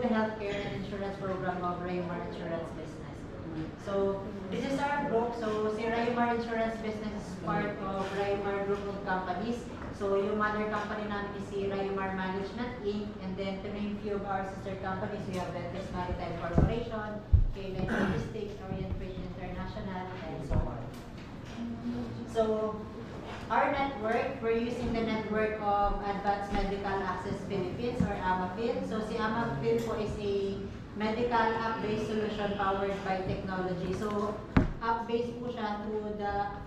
the healthcare and insurance program of Rayumar Insurance Business. So this is our group. So si Rayumar Insurance Business is part of Rayumar Group of Companies. So yung mother company namin is si Rayumar Management Inc. And then to name few of our sister companies, we have Ventus Maritime Corporation, K-Line Logistics, Orient Freight International, and so on. So our network, we're using the network of Advanced Medical Access Philippines or AMAPhil. So si AMAPhil po is a medical app-based solution powered by technology. So app-based po siya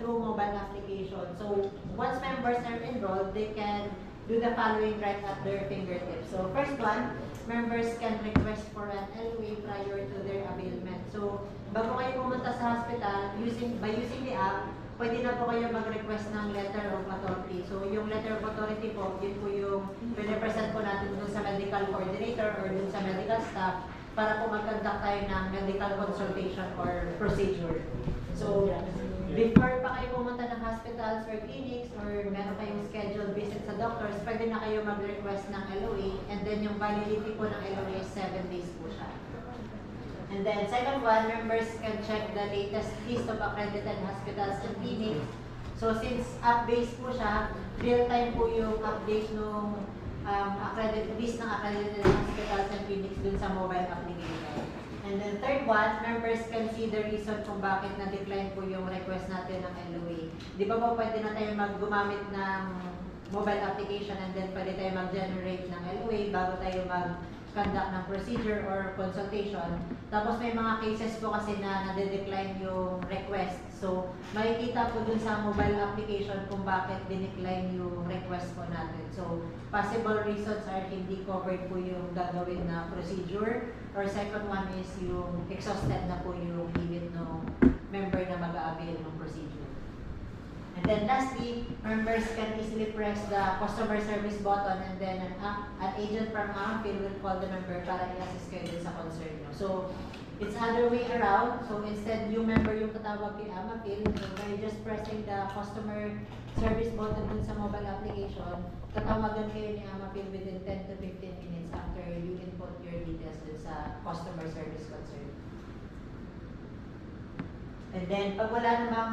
through mobile application. So once members are enrolled, they can do the following right at their fingertips. So first one, members can request for an LOA prior to their availment. So bago kayo pumunta sa hospital, by using the app, pwede na po kayo mag-request ng letter of authority. So yung letter of authority po, yun po yung pinapresent po natin dun sa medical coordinator or dun sa medical staff para po mag-conduct tayo ng medical consultation or procedure. So, before pa kayo pumunta ng hospitals or clinics or meron kayong scheduled visit sa doctors, pwede na kayo mag-request ng LOA, and then yung validity po ng LOA is 7 days po siya. And then second one, members can check the latest list of accredited hospitals and clinics. So since app-based po siya, real-time po yung update ng list ng accredited hospitals and clinics dun sa mobile application. And then third one, members can see the reason kung bakit na-decline po yung request natin ng LOA. Di ba po pwede na tayo gumamit ng mobile application and then pwede tayo mag-generate ng LOA bago tayo mag-conduct ng procedure or consultation. Tapos may mga cases po kasi na nade-decline yung request. So makikita po dun sa mobile application kung bakit dinecline yung request po natin. So possible reasons are hindi covered po yung gagawin na procedure, or second one is yung exhausted na po yung limit ng member na mag-a-avail ng procedure. And then lastly, members can easily press the customer service button, and then an agent from AMAPhil will call the member para i-assist kayo din sa concern nyo. So it's other way around. So instead yung member yung tatawag kay AMAPhil, so by just pressing the customer service button dun sa mobile application, tatawagan kayo ni AMAPhil within 10 to 15 minutes after you input your details dun sa customer service concern. And then pag wala namang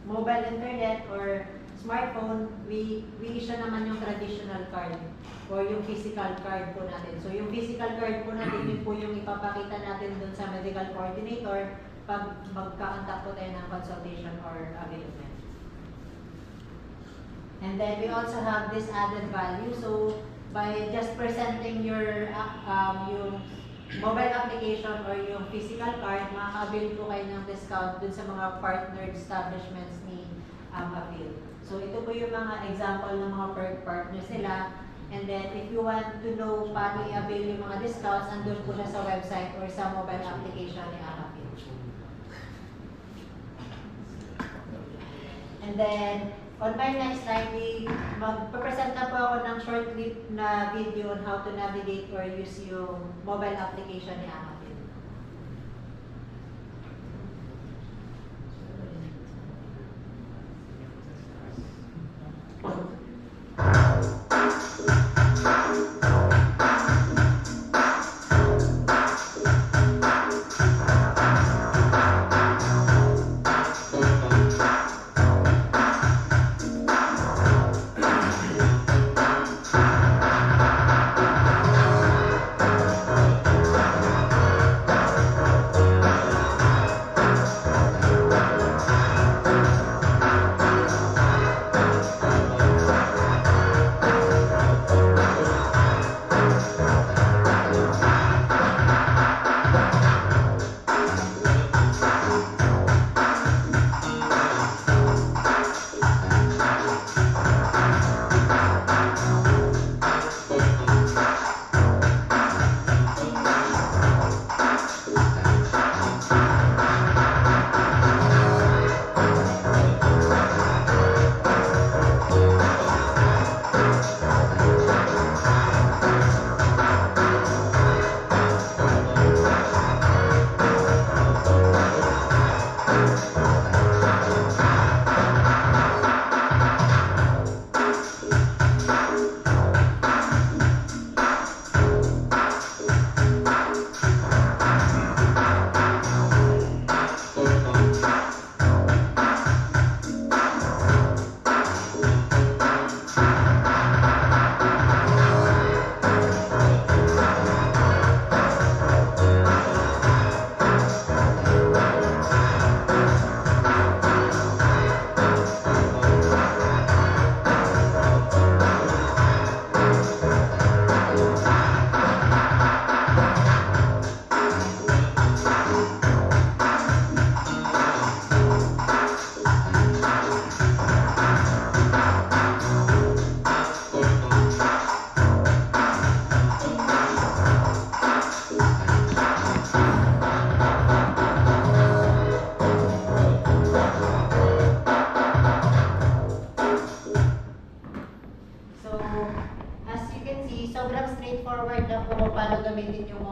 mobile internet or smartphone, we issue naman yung traditional card or yung physical card po natin. So yung physical card po natin, yun po yung ipapakita natin dun sa medical coordinator pag magkakontak po tayo ng consultation or availment. And then we also have this added value. So by just presenting your yung mobile application or yung physical card, makaka-avail po kayo ng discount dun sa mga partnered establishments ni AMAPhil. So ito po yung mga example ng mga partners nila. And then if you want to know paano i-avail yung mga discounts, andun po siya sa website or sa mobile application ni AMAPhil. And then on my next slide, magpapresent na po ako ng short clip na video on how to navigate or use yung mobile application ni AMAPhil.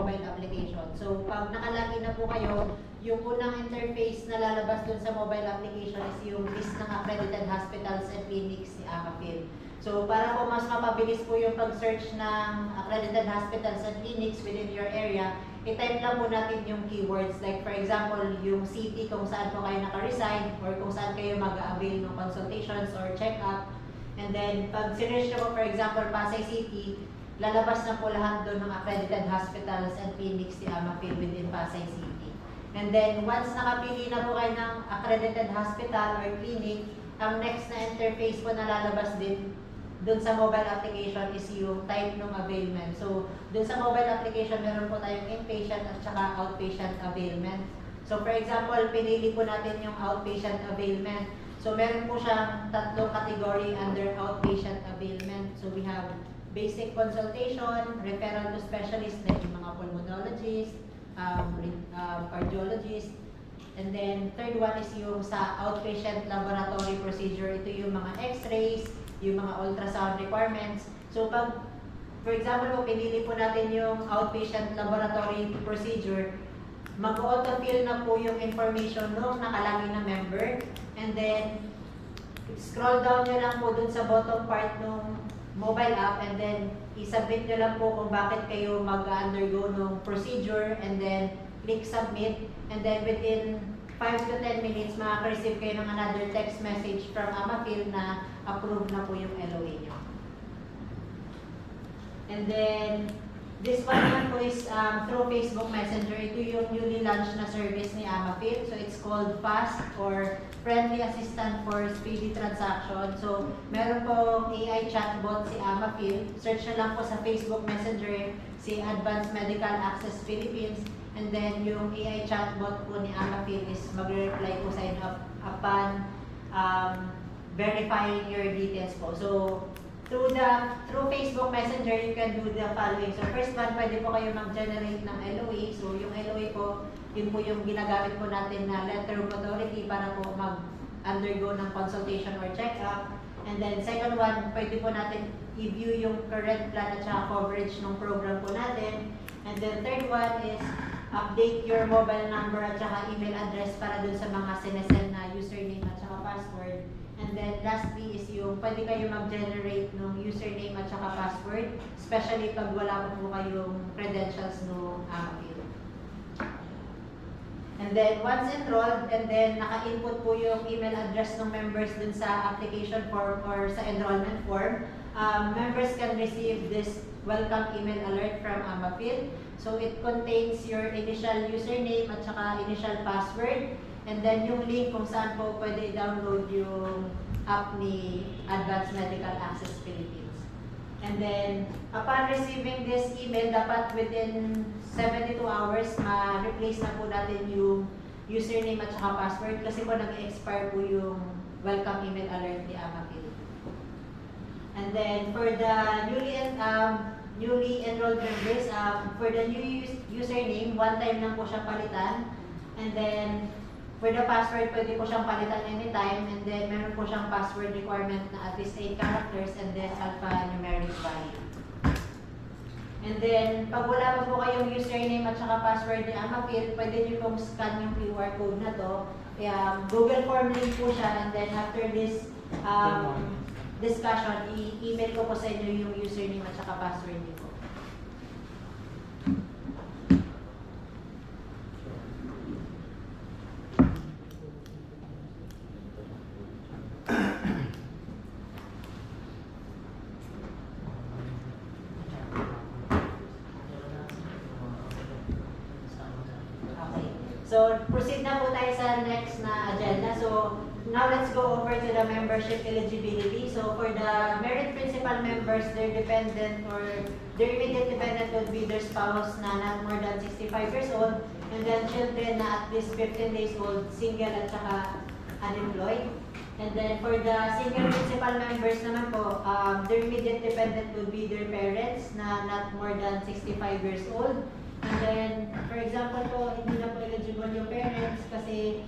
mobile application. So pag nakalagin na po kayo, yung unang interface na lalabas dun sa mobile application is yung list ng accredited hospitals and clinics ni AMAPhil. So para po mas mapabilis po yung pag-search ng accredited hospitals and clinics within your area, i-type lang po natin yung keywords. Like for example, yung city kung saan po kayo naka-reside or kung saan kayo mag-avail ng consultations or check-up. And then pag sinearch nyo po, for example, Pasay City, lalabas na po lahat doon ng accredited hospitals and clinics ni AMAPhil within Pasay City. And then once nakapili na po kayo ng accredited hospital or clinic, ang next na interface po na lalabas din dun sa mobile application is yung type ng availment. So, dun sa mobile application, meron po tayong inpatient at saka outpatient availment. So, for example, pinili po natin yung outpatient availment. So, meron po siyang tatlong category under outpatient availment. So, we have basic consultation, referral to specialist like yung mga pulmonologist, cardiologist, and then third one is yung sa outpatient laboratory procedure. Ito yung mga x-rays, yung mga ultrasound requirements. So pag, for example, kung pinili po natin yung outpatient laboratory procedure, mag-auto-fill na po yung information nung nakalagay na member. And then, scroll down nyo lang po dun sa bottom part ng mobile app and then i-submit nyo lang po kung bakit kayo mag-undergo ng procedure and then click submit. And then within 5 to 10 minutes, makaka-receive kayo ng another text message from AMAPhil na approve na po yung LOA nyo. And then, this one naman po is through Facebook Messenger. Ito yung newly launched na service ni AMAPhil. So, it's called FAST or Friendly Assistant for Speedy Transaction. So, meron po AI chatbot si AMAPhil. Search na lang po sa Facebook Messenger si Advanced Medical Access Philippines. And then, yung AI chatbot po ni AMAPhil is magre-reply po sa inyo upon verifying your details po. So, through Facebook Messenger, you can do the following. So, first one, pwede po kayo mag-generate ng LOA. So, yung LOA po, yun po yung ginagamit po natin na letter of authority para po mag-undergo ng consultation or check-up. And then, second one, pwede po natin i-view yung current plan at saka coverage ng program po natin. And then, third one is update your mobile number at saka email address para dun sa mga sinesend na username at saka password. And then lastly is yung pwede kayo mag-generate ng username at saka password, especially pag wala pa po kayong credentials no AMAPhil. And then once enrolled, and then naka-input po yung email address ng members dun sa application form or sa enrollment form, members can receive this welcome email alert from AMAPhil. So it contains your initial username at saka initial password, and then yung link kung saan po pwede i-download yung app ni Advanced Medical Access Philippines. And then, upon receiving this email, dapat within 72 hours, ma-replace na po natin yung username at saka password kasi po nag-expire po yung welcome email alert ni AMAPhil. And then, for the newly enrolled members, for the new username, one time lang po siya palitan. And then, for the password, pwede po siyang palitan anytime. And then, meron po siyang password requirement na at least 8 characters and then alphanumeric value. And then, pag wala pa po kayong username at saka password ni AMAPhil, pwede nyo pong scan yung QR code na to. Kaya, Google Form link po siya. And then, after this discussion, i-email ko po sa inyo yung username at saka password niyo po. Okay. So, proceed na po tayo sa next na agenda. So, now let's go over to the membership eligibility. So for the merit principal members, their dependent or their immediate dependent would be their spouse na not more than 65 years old, and then children na at least 15 days old, single at saka unemployed. And then for the single principal members naman po, their immediate dependent would be their parents na not more than 65 years old. And then, for example po, hindi na po eligible yung parents kasi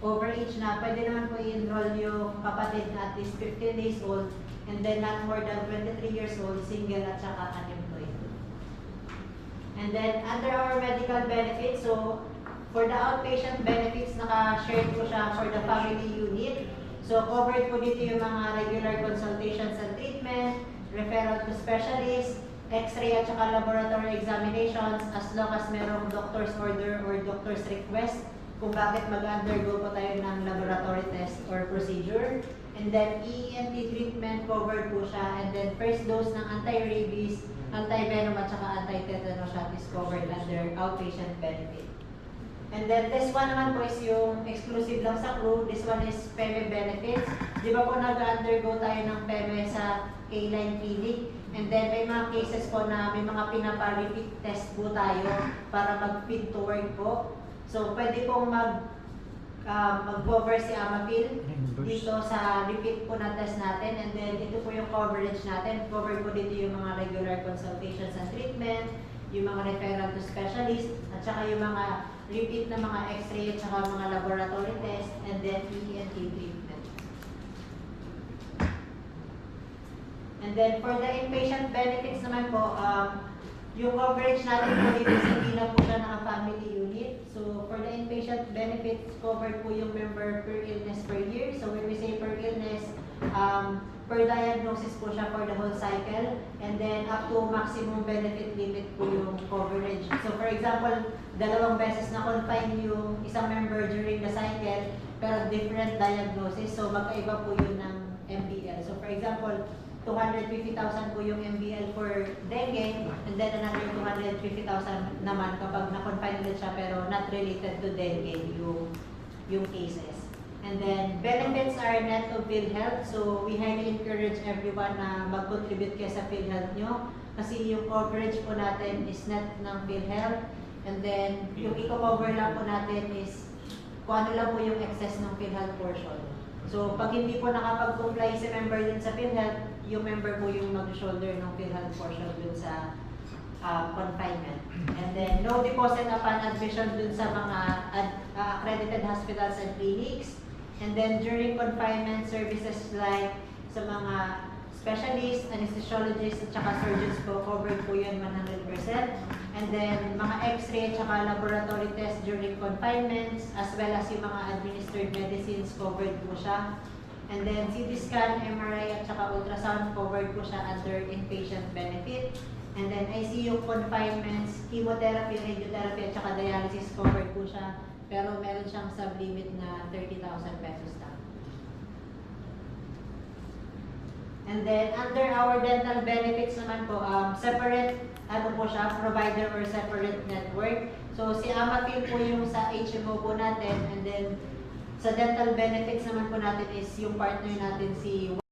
overage na, pwede naman po i-enroll yung kapatid na at least 15 days old and then not more than 23 years old, single at saka unemployed. And then, under our medical benefits, so for the outpatient benefits, naka-share ko siya for the family unit. So, covered po dito yung mga regular consultations and treatment, referral to specialists, x-ray at saka laboratory examinations as long as merong doctor's order or doctor's request kung bakit mag-undergo po tayo ng laboratory test or procedure. And then, ENT treatment covered po siya. And then, first dose ng anti-rabies, anti-venom at saka anti-tetanus shot is covered under outpatient benefit. And then, this one naman po is yung exclusive lang sa crew. This one is PEME benefits. Di ba po nag-undergo tayo ng PEME sa K-Line Clinic? And then, may mga cases po na may mga pinapa-repeat test po tayo para mag-fit to work po. So, pwede pong mag-cover si Amapil dito sa repeat po na test natin. And then, ito po yung coverage natin. Cover po dito yung mga regular consultations and treatment, yung mga referral to specialist, at saka yung mga repeat na mga x-ray at saka mga laboratory test, and then ENT treatment. And then, for the inpatient benefits naman po, yung coverage natin po dito sa hindi na po siya naka-family unit. So, for the inpatient benefits, covered po yung member per illness per year. So, when we say per illness, per diagnosis po siya for the whole cycle. And then, up to maximum benefit limit po yung coverage. So, for example, 2 beses na confine yung isang member during the cycle, pero different diagnosis. So, magkaiba po yun ng MBL. So, for example, 250,000 po yung MBL for dengue, and then another 250,000 naman kapag na-confine ulit siya pero not related to dengue yung cases. And then, benefits are net of PhilHealth. So, we highly encourage everyone na mag-contribute kayo sa PhilHealth nyo kasi yung coverage po natin is net ng PhilHealth. And then, yung i-cover lang po natin is kung ano lang po yung excess ng PhilHealth portion. So, pag hindi po nakapag-comply si member dun sa PhilHealth, yung member po yung mag-shoulder ng PhilHealth portion dun sa confinement. And then, no deposit upon admission dun sa mga accredited hospitals and clinics. And then, during confinement services like sa mga specialists, anesthesiologists, at saka surgeons po, covered po yun 100%. And then, mga x-ray at saka laboratory test during confinements, as well as yung mga administered medicines, covered po siya. And then, CT scan, MRI, at saka ultrasound, covered po siya under inpatient benefit. And then, ICU confinements, chemotherapy, radiotherapy, at saka dialysis, covered po siya. Pero meron siyang sub-limit na 30,000 pesos lang. And then, under our dental benefits naman po, separate, ano po siya, provider or separate network. So, si Amapil po yung sa HMO po natin, and then, sa dental benefits naman po natin is yung partner natin si